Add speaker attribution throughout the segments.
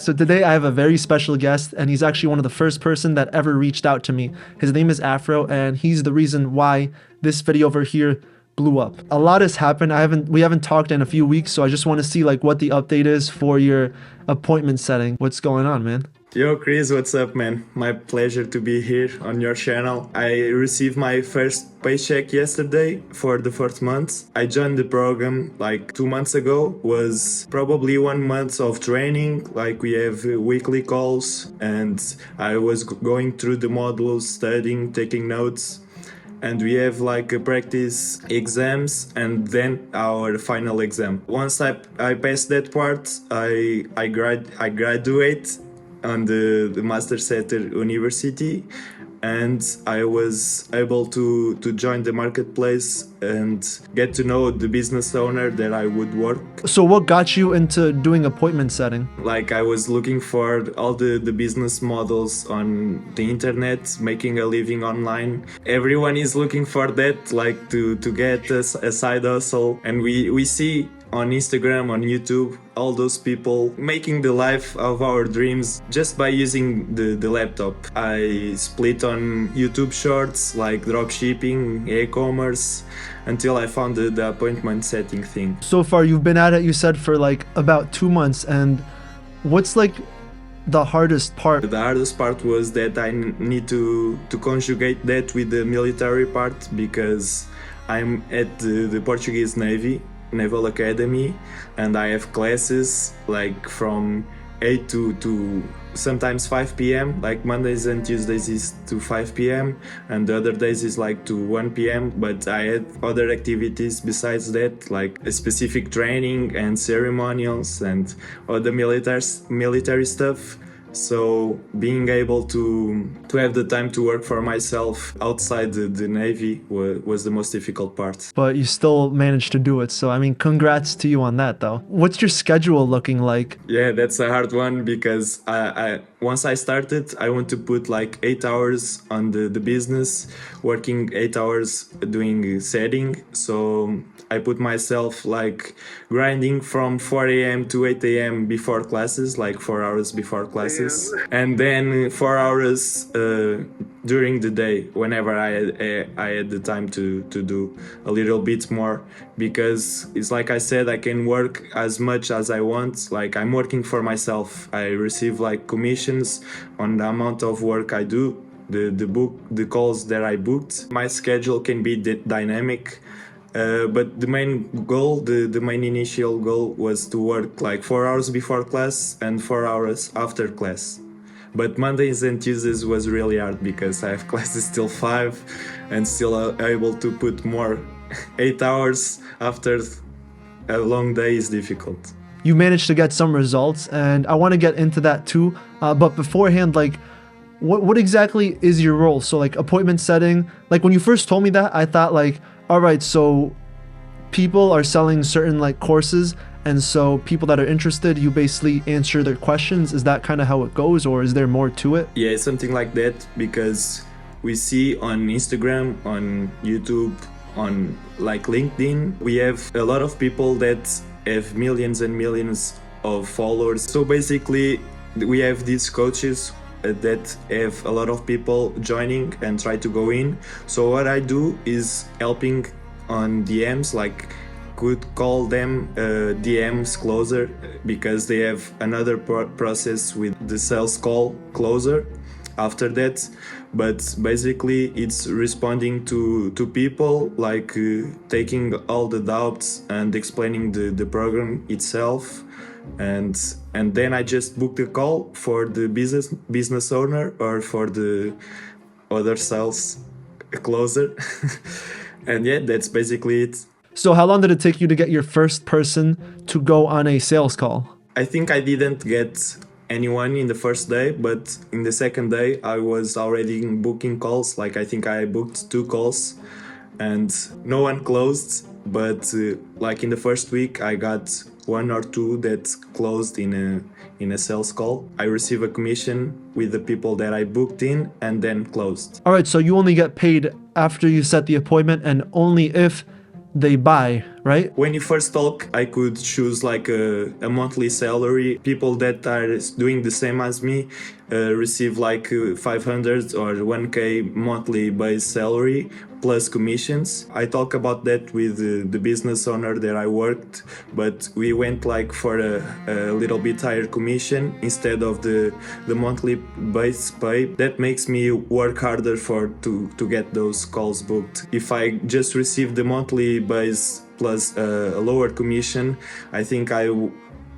Speaker 1: So today I have a very special guest, and he's actually one of the first person that ever reached out to me. His name is Afro, and he's the reason why this video over here blew up. A lot has happened. We haven't talked in a few weeks, so I just want to see like what the update is for your appointment setting. What's going on, man?
Speaker 2: Yo Chris, what's up, man? My pleasure to be here on your channel. I received my first paycheck yesterday for the first month. I joined the program like 2 months ago. Was probably 1 month of training. Like we have weekly calls, and I was going through the modules, studying, taking notes. And we have like a practice exams and then our final exam. Once I pass that part, I graduate on the Master Center University, and I was able to join the marketplace and get to know the business owner that I would work.
Speaker 1: So what got you into doing appointment setting?
Speaker 2: Like I was looking for all the business models on the internet, making a living online. Everyone is looking for that, like to get a side hustle, and we see on Instagram, on YouTube, all those people making the life of our dreams just by using the laptop. I split on YouTube shorts like dropshipping, e-commerce, until I found the appointment setting thing.
Speaker 1: So far you've been at it, you said, for like about 2 months, and what's like the hardest part?
Speaker 2: The hardest part was that I need to conjugate that with the military part, because I'm at the Portuguese Naval Academy, and I have classes like from 8 to sometimes 5 p.m. like Mondays and Tuesdays is to 5 p.m. and the other days is like to 1 p.m. but I had other activities besides that, like a specific training and ceremonials and other military stuff. So being able to have the time to work for myself outside the Navy was the most difficult part.
Speaker 1: But you still managed to do it, so I mean, congrats to you on that though. What's your schedule looking like?
Speaker 2: Yeah, that's a hard one, because once I started, I want to put like 8 hours on the business, working 8 hours doing setting. So I put myself like grinding from 4 a.m. to 8 a.m. before classes, like 4 hours before classes. And then 4 hours during the day, whenever I had the time to do a little bit more, because it's like I said, I can work as much as I want. Like I'm working for myself. I receive like commissions on the amount of work I do, the calls that I booked. My schedule can be dynamic. But the main goal, the main initial goal was to work like 4 hours before class and 4 hours after class. But Mondays and Tuesdays was really hard, because I have classes till 5 and still able to put more. 8 hours after a long day is difficult.
Speaker 1: You managed to get some results, and I want to get into that too. But beforehand, like, what exactly is your role? So like appointment setting, like when you first told me that, I thought like, all right, so people are selling certain like courses, and so people that are interested, you basically answer their questions. Is that kind of how it goes, or is there more to it?
Speaker 2: Yeah, it's something like that, because we see on Instagram, on YouTube, on like LinkedIn, we have a lot of people that have millions and millions of followers. So basically we have these coaches that have a lot of people joining and try to go in. So what I do is helping on DMs, like could call them DMs closer, because they have another process with the sales call closer after that. But basically it's responding to people, like taking all the doubts and explaining the program itself. And then I just book the call for the business owner or for the other sales closer. And yeah, that's basically it.
Speaker 1: So how long did it take you to get your first person to go on a sales call?
Speaker 2: I think I didn't get anyone in the first day, but in the second day I was already booking calls. Like I think I booked 2 calls and no one closed. But like in the first week I got 1 or 2 that closed in a sales call. I receive a commission with the people that I booked in and then closed.
Speaker 1: All right, so you only get paid after you set the appointment and only if they buy, right?
Speaker 2: When you first talk, I could choose like a monthly salary. People that are doing the same as me receive like 500 or 1k monthly base salary plus commissions. I talk about that with the business owner that I worked, but we went like for a little bit higher commission instead of the monthly base pay. That makes me work harder to get those calls booked. If I just receive the monthly base plus a lower commission, I think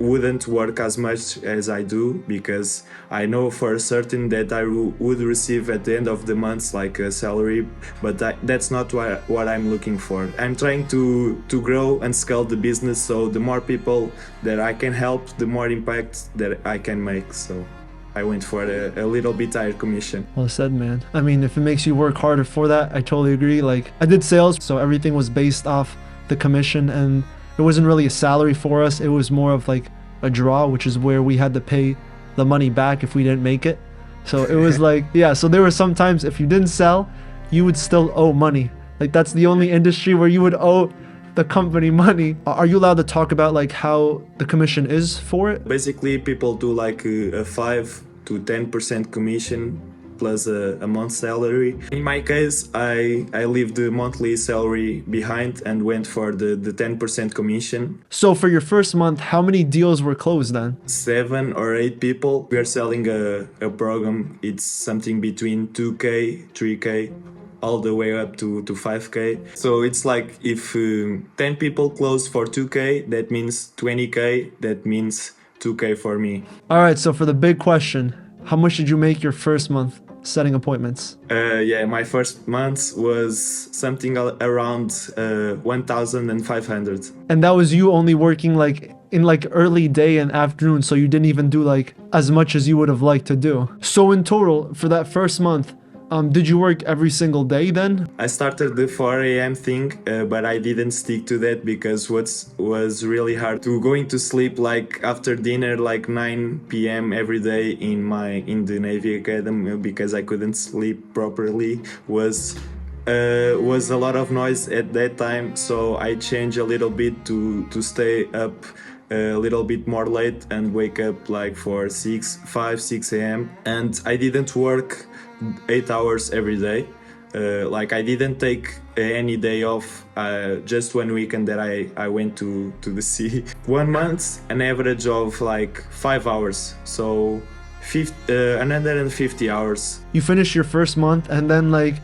Speaker 2: wouldn't work as much as I do, because I know for certain that I would receive at the end of the month like a salary, but that's not what I'm looking for. I'm trying to grow and scale the business, so the more people that I can help, the more impact that I can make. So I went for a little bit higher commission.
Speaker 1: Well said, man. I mean, if it makes you work harder for that, I totally agree. Like, I did sales, so everything was based off the commission, and it wasn't really a salary for us. It was more of like a draw, which is where we had to pay the money back if we didn't make it. So it was like, yeah, so there were some times if you didn't sell, you would still owe money. Like, that's the only industry where you would owe the company money. Are you allowed to talk about like how the commission is for it?
Speaker 2: Basically, people do like a 5 to 10% commission plus a month's salary. In my case, I leave the monthly salary behind and went for the 10% commission.
Speaker 1: So for your first month, how many deals were closed then?
Speaker 2: 7 or 8 people. We are selling a program. It's something between 2k, 3k, all the way up to 5k. So it's like if 10 people close for 2k, that means 20k, that means 2k for me.
Speaker 1: All right, so for the big question, how much did you make your first month setting appointments?
Speaker 2: Yeah, my first month was something around 1,500.
Speaker 1: And that was you only working like in like early day and afternoon, so you didn't even do like as much as you would have liked to do. So in total, for that first month, did you work every single day then?
Speaker 2: I started the 4 a.m. thing, but I didn't stick to that because what was really hard to going to sleep like after dinner, like 9 p.m. every day in the Navy Academy, because I couldn't sleep properly, was a lot of noise at that time. So I changed a little bit to stay up a little bit more late and wake up like for 6 a.m. And I didn't work 8 hours every day. Like I didn't take any day off, just one weekend that I went to the sea. 1 month, an average of like 5 hours, so 150 hours.
Speaker 1: You finished your first month, and then like,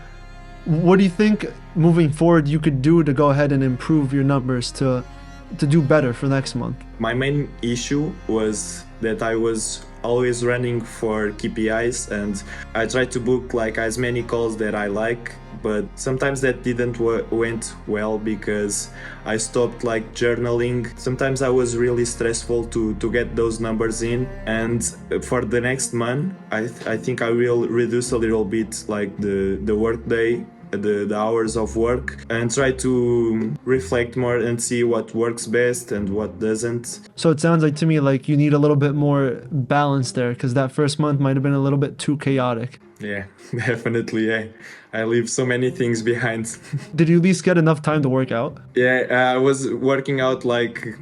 Speaker 1: what do you think moving forward you could do to go ahead and improve your numbers to do better for next month?
Speaker 2: My main issue was that I was always running for KPIs, and I tried to book like as many calls that I like, but sometimes that didn't went well because I stopped like journaling. Sometimes I was really stressful to get those numbers in, and for the next month I think I will reduce a little bit like the work day, the hours of work, and try to reflect more and see what works best and what doesn't.
Speaker 1: So it sounds like to me like you need a little bit more balance there, because that first month might have been a little bit too chaotic.
Speaker 2: Yeah, definitely. Yeah, I leave so many things behind.
Speaker 1: Did you at least get enough time to work out?
Speaker 2: Yeah, I was working out like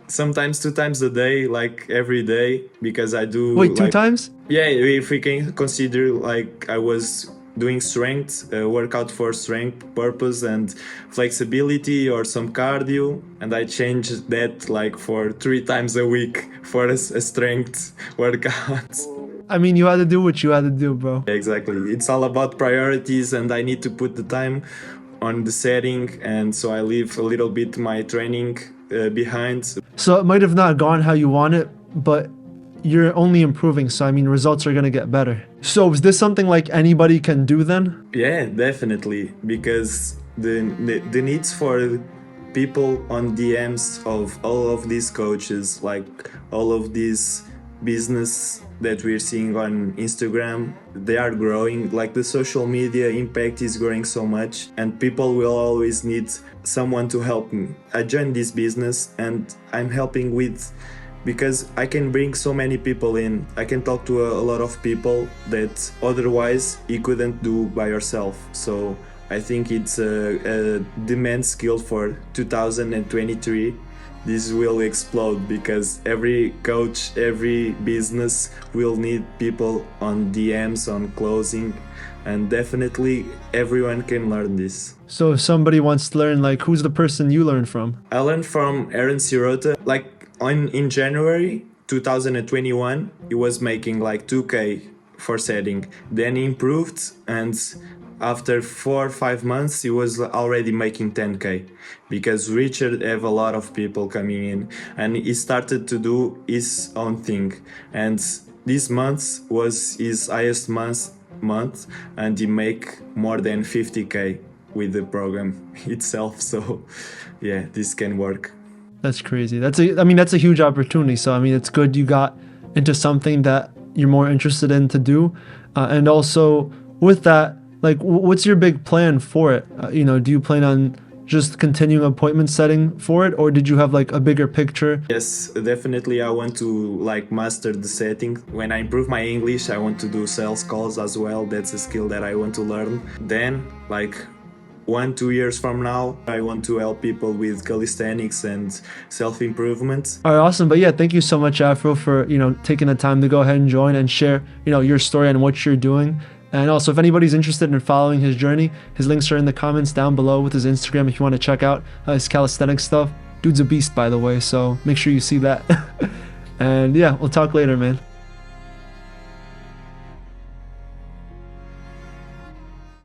Speaker 2: sometimes 2 times a day, like every day, because I do.
Speaker 1: Wait, 2
Speaker 2: like,
Speaker 1: times?
Speaker 2: Yeah, if we can consider like I was doing strength, workout for strength purpose and flexibility or some cardio, and I changed that like for 3 times a week for a strength workout.
Speaker 1: I mean, you had to do what you had to do, bro.
Speaker 2: Exactly, it's all about priorities, and I need to put the time on the setting, and so I leave a little bit my training behind.
Speaker 1: So it might have not gone how you want it, but you're only improving, so I mean results are gonna get better. So is this something like anybody can do then?
Speaker 2: Yeah, definitely, because the needs for people on DMs of all of these coaches, like all of these business that we're seeing on Instagram, they are growing. Like the social media impact is growing so much, and people will always need someone to help me. I joined this business and I'm helping with, because I can bring so many people in. I can talk to a lot of people that otherwise you couldn't do by yourself. So I think it's a demand skill for 2023. This will explode because every coach, every business will need people on DMs, on closing, and definitely everyone can learn this.
Speaker 1: So if somebody wants to learn, like, who's the person you learned from?
Speaker 2: I learned from Aaron Sirota. Like in January 2021, he was making like 2K for setting. Then he improved, and after 4 or 5 months, he was already making 10K because Richard have a lot of people coming in, and he started to do his own thing. And this month was his highest month, and he make more than 50K with the program itself. So yeah, this can work.
Speaker 1: That's crazy. I mean, that's a huge opportunity. So, I mean, it's good you got into something that you're more interested in to do. And also with that, like, what's your big plan for it? You know, do you plan on just continuing appointment setting for it, or did you have like a bigger picture?
Speaker 2: Yes, definitely. I want to like master the setting. When I improve my English, I want to do sales calls as well. That's a skill that I want to learn. Then, like 1-2 years from now, I want to help people with calisthenics and self-improvement.
Speaker 1: All right, awesome. But yeah, thank you so much, Afro, for, you know, taking the time to go ahead and join and share, you know, your story and what you're doing. And also, if anybody's interested in following his journey, his links are in the comments down below with his Instagram if you want to check out his calisthenics stuff. Dude's a beast, by the way, so make sure you see that. And yeah, we'll talk later, man.